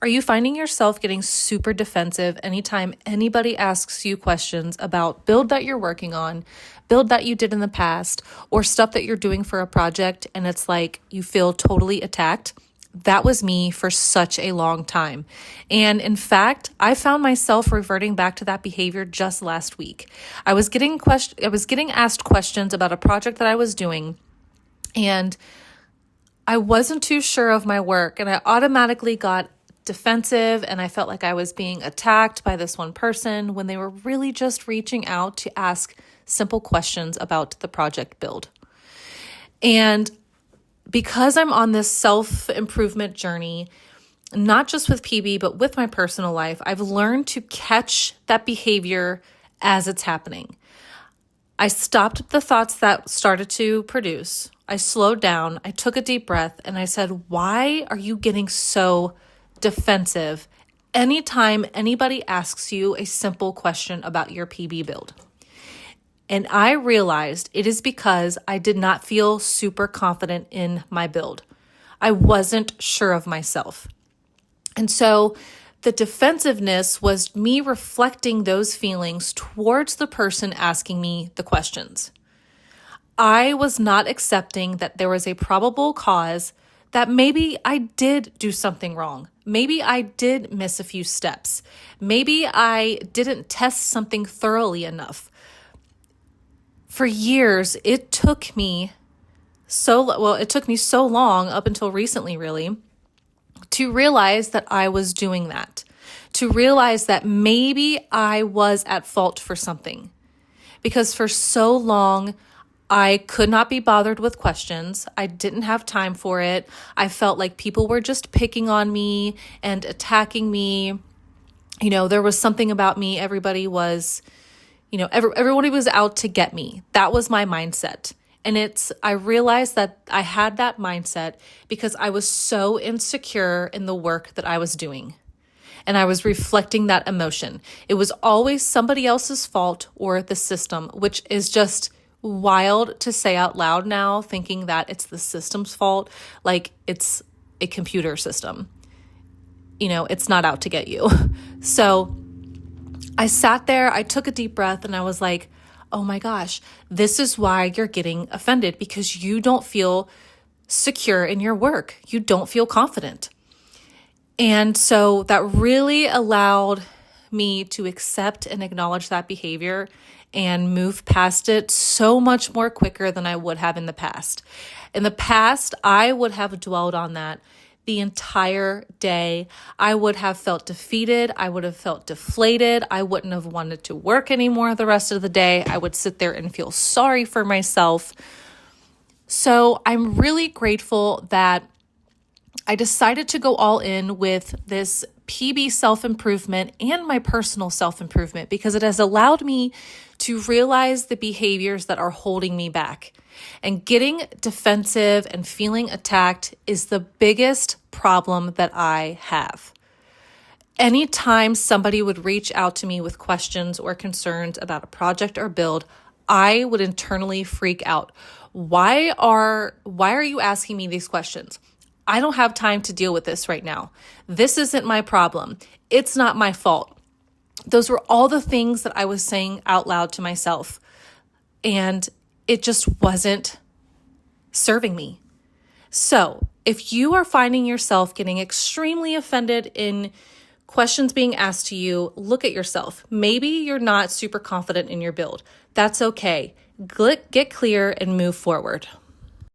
Are you finding yourself getting super defensive anytime anybody asks you questions about build that you're working on, build that you did in the past, or stuff that you're doing for a project and it's like you feel totally attacked? That was me for such a long time. And in fact, I found myself reverting back to that behavior just last week. I was getting asked questions about a project that I was doing, and I wasn't too sure of my work, and I automatically got defensive and I felt like I was being attacked by this one person when they were really just reaching out to ask simple questions about the project build. And because I'm on this self-improvement journey, not just with PB, but with my personal life, I've learned to catch that behavior as it's happening. I stopped the thoughts that started to produce. I slowed down, I took a deep breath, and I said, why are you getting so defensive anytime anybody asks you a simple question about your PB build? And I realized it is because I did not feel super confident in my build. I wasn't sure of myself. And so the defensiveness was me reflecting those feelings towards the person asking me the questions. I was not accepting that there was a probable cause that maybe I did do something wrong. Maybe I did miss a few steps. Maybe I didn't test something thoroughly enough. For years, it took me so long, up until recently really, to realize that I was doing that, to realize that maybe I was at fault for something. Because for so long, I could not be bothered with questions. I didn't have time for it. I felt like people were just picking on me and attacking me. There was something about me. Everybody was, everybody was out to get me. That was my mindset. And I realized that I had that mindset because I was so insecure in the work that I was doing. And I was reflecting that emotion. It was always somebody else's fault or the system, which is just wild to say out loud now, thinking that it's the system's fault, like it's a computer system. It's not out to get you. So I sat there, I took a deep breath, and I was like, oh my gosh, this is why you're getting offended, because you don't feel secure in your work. You don't feel confident. And so that really allowed me to accept and acknowledge that behavior and move past it so much more quicker than I would have in the past. In the past, I would have dwelled on that the entire day. I would have felt defeated. I would have felt deflated. I wouldn't have wanted to work anymore the rest of the day. I would sit there and feel sorry for myself. So I'm really grateful that I decided to go all in with this PB self-improvement and my personal self-improvement, because it has allowed me to realize the behaviors that are holding me back. And getting defensive and feeling attacked is the biggest problem that I have. Anytime somebody would reach out to me with questions or concerns about a project or build, I would internally freak out. Why are you asking me these questions? I don't have time to deal with this right now. This isn't my problem. It's not my fault. Those were all the things that I was saying out loud to myself, and it just wasn't serving me. So if you are finding yourself getting extremely offended in questions being asked to you, look at yourself. Maybe you're not super confident in your build. That's okay. Get clear and move forward.